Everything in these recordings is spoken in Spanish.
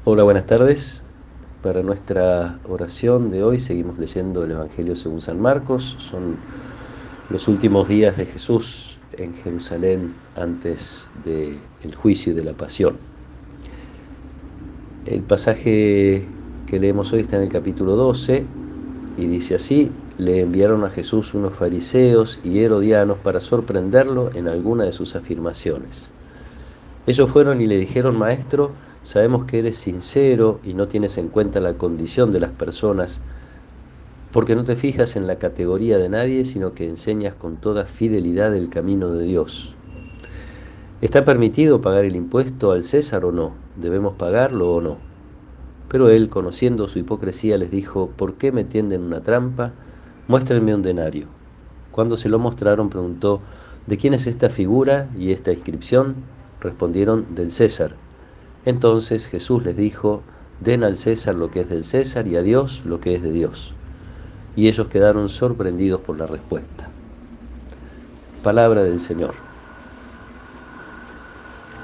Hola, buenas tardes. Para nuestra oración de hoy seguimos leyendo el Evangelio según San Marcos. Son los últimos días de Jesús en Jerusalén antes del juicio y de la pasión. El pasaje que leemos hoy está en el capítulo 12 y dice así: le enviaron a Jesús unos fariseos y herodianos para sorprenderlo en alguna de sus afirmaciones. Ellos fueron y le dijeron: Maestro, sabemos que eres sincero y no tienes en cuenta la condición de las personas, porque no te fijas en la categoría de nadie, sino que enseñas con toda fidelidad el camino de Dios. ¿Está permitido pagar el impuesto al César o no? ¿Debemos pagarlo o no? Pero él, conociendo su hipocresía, les dijo: ¿Por qué me tienden una trampa? Muéstrenme un denario. Cuando se lo mostraron, preguntó: ¿de quién es esta figura y esta inscripción? Respondieron: del César. Entonces Jesús les dijo: den al César lo que es del César y a Dios lo que es de Dios. Y ellos quedaron sorprendidos por la respuesta. Palabra del Señor.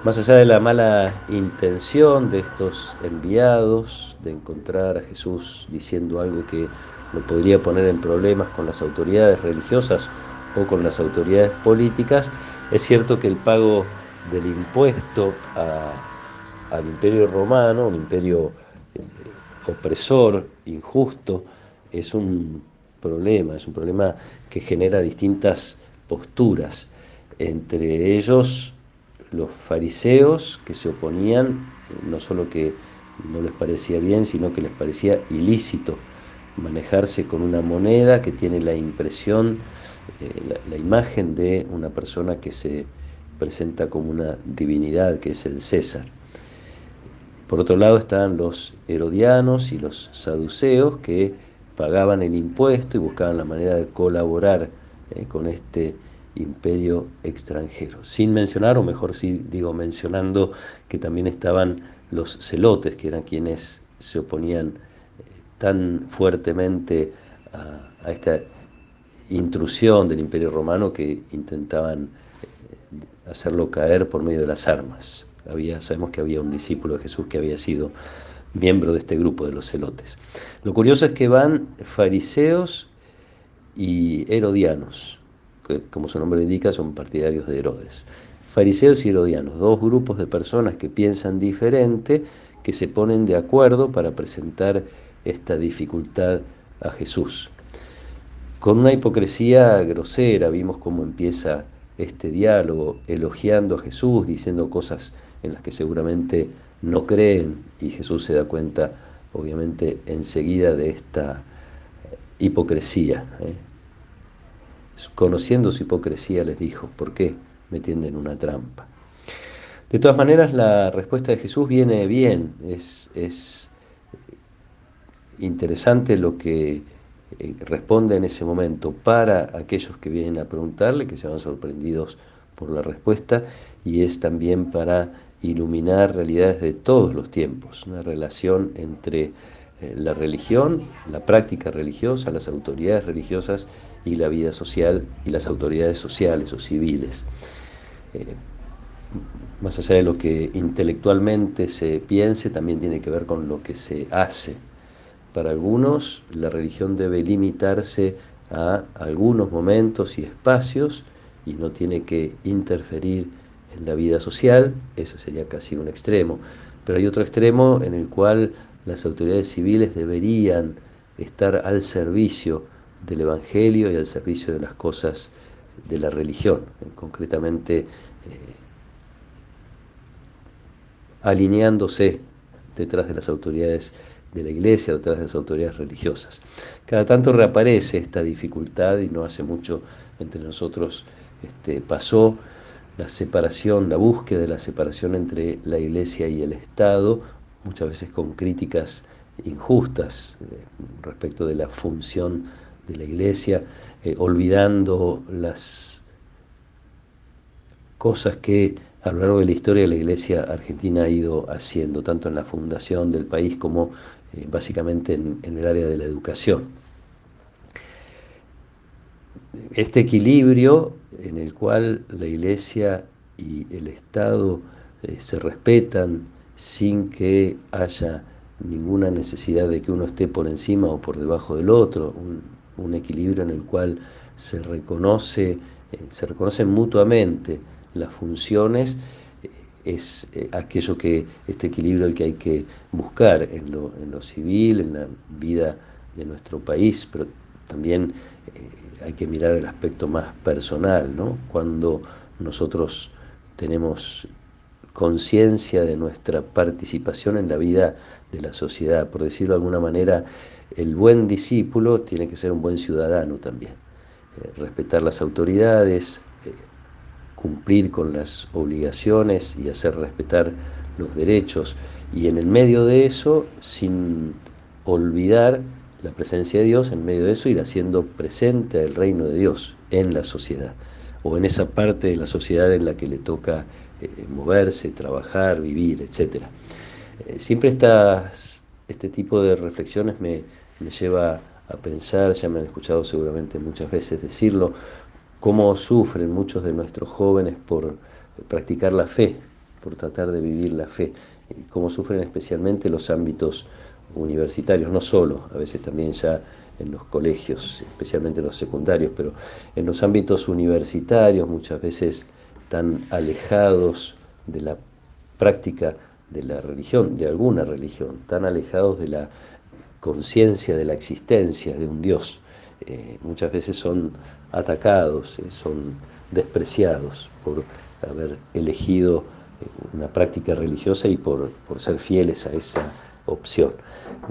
Más allá de la mala intención de estos enviados de encontrar a Jesús diciendo algo que lo podría poner en problemas con las autoridades religiosas o con las autoridades políticas, es cierto que el pago del impuesto al imperio romano, un imperio opresor, injusto, es es un problema que genera distintas posturas, entre ellos los fariseos que se oponían, no solo que no les parecía bien, sino que les parecía ilícito manejarse con una moneda que tiene la impresión, la imagen de una persona que se presenta como una divinidad, que es el César. Por otro lado están los herodianos y los saduceos, que pagaban el impuesto y buscaban la manera de colaborar con este imperio extranjero. Sin mencionar, o mejor sí digo mencionando, que también estaban los celotes, que eran quienes se oponían tan fuertemente a esta intrusión del imperio romano, que intentaban hacerlo caer por medio de las armas. Sabemos que había un discípulo de Jesús que había sido miembro de este grupo de los celotes. Lo curioso es que van fariseos y herodianos, que como su nombre indica son partidarios de Herodes. Fariseos y herodianos, dos grupos de personas que piensan diferente, que se ponen de acuerdo para presentar esta dificultad a Jesús. Con una hipocresía grosera vimos cómo empieza este diálogo, elogiando a Jesús, diciendo cosas en las que seguramente no creen, y Jesús se da cuenta, obviamente, enseguida de esta hipocresía. Conociendo su hipocresía les dijo: ¿por qué me tienden una trampa? De todas maneras, la respuesta de Jesús viene bien, es interesante lo que responde en ese momento para aquellos que vienen a preguntarle, que se van sorprendidos por la respuesta, y es también para iluminar realidades de todos los tiempos, una relación entre la religión, la práctica religiosa, las autoridades religiosas y la vida social y las autoridades sociales o civiles. Eh, Más allá de lo que intelectualmente se piense, también tiene que ver con lo que se hace. Para algunos, la religión debe limitarse a algunos momentos y espacios y no tiene que interferir en la vida social. Eso sería casi un extremo. Pero hay otro extremo en el cual las autoridades civiles deberían estar al servicio del Evangelio y al servicio de las cosas de la religión, concretamente alineándose detrás de las autoridades de la iglesia, detrás de las autoridades religiosas. Cada tanto reaparece esta dificultad, y no hace mucho entre nosotros pasó la separación, la búsqueda de la separación entre la iglesia y el Estado, muchas veces con críticas injustas respecto de la función de la iglesia, olvidando las cosas que a lo largo de la historia la Iglesia argentina ha ido haciendo, tanto en la fundación del país como básicamente en el área de la educación. Este equilibrio en el cual la Iglesia y el Estado se respetan sin que haya ninguna necesidad de que uno esté por encima o por debajo del otro, un equilibrio en el cual se reconocen mutuamente las funciones, es aquello que, este equilibrio el que hay que buscar en lo civil, en la vida de nuestro país, pero también hay que mirar el aspecto más personal, ¿no? Cuando nosotros tenemos conciencia de nuestra participación en la vida de la sociedad. Por decirlo de alguna manera, el buen discípulo tiene que ser un buen ciudadano también. Respetar las autoridades, cumplir con las obligaciones y hacer respetar los derechos. Y en el medio de eso, sin olvidar la presencia de Dios, en medio de eso ir haciendo presente el reino de Dios en la sociedad, o en esa parte de la sociedad en la que le toca moverse, trabajar, vivir, etc. Siempre este tipo de reflexiones me lleva a pensar, ya me han escuchado seguramente muchas veces decirlo, cómo sufren muchos de nuestros jóvenes por practicar la fe, por tratar de vivir la fe, y cómo sufren especialmente los ámbitos universitarios, no solo, a veces también ya en los colegios, especialmente los secundarios, pero en los ámbitos universitarios muchas veces tan alejados de la práctica de la religión, de alguna religión, tan alejados de la conciencia de la existencia de un Dios. Muchas veces son atacados, son despreciados por haber elegido una práctica religiosa y por ser fieles a esa opción.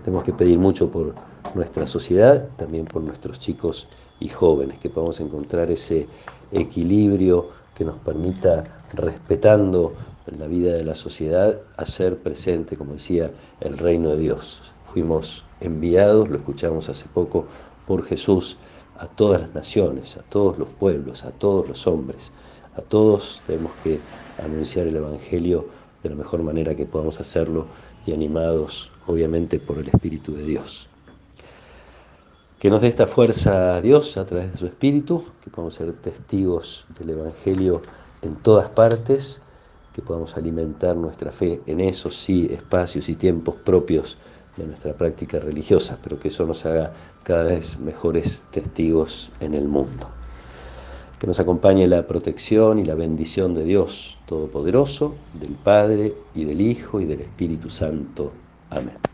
Tenemos que pedir mucho por nuestra sociedad, también por nuestros chicos y jóvenes, que podamos encontrar ese equilibrio que nos permita, respetando la vida de la sociedad, hacer presente, como decía, el reino de Dios. Fuimos enviados, lo escuchamos hace poco, por Jesús a todas las naciones, a todos los pueblos, a todos los hombres. A todos tenemos que anunciar el Evangelio de la mejor manera que podamos hacerlo y animados, obviamente, por el Espíritu de Dios. Que nos dé esta fuerza a Dios a través de su Espíritu, que podamos ser testigos del Evangelio en todas partes, que podamos alimentar nuestra fe en esos sí espacios y tiempos propios de nuestra práctica religiosa, pero que eso nos haga cada vez mejores testigos en el mundo. Que nos acompañe la protección y la bendición de Dios Todopoderoso, del Padre y del Hijo y del Espíritu Santo. Amén.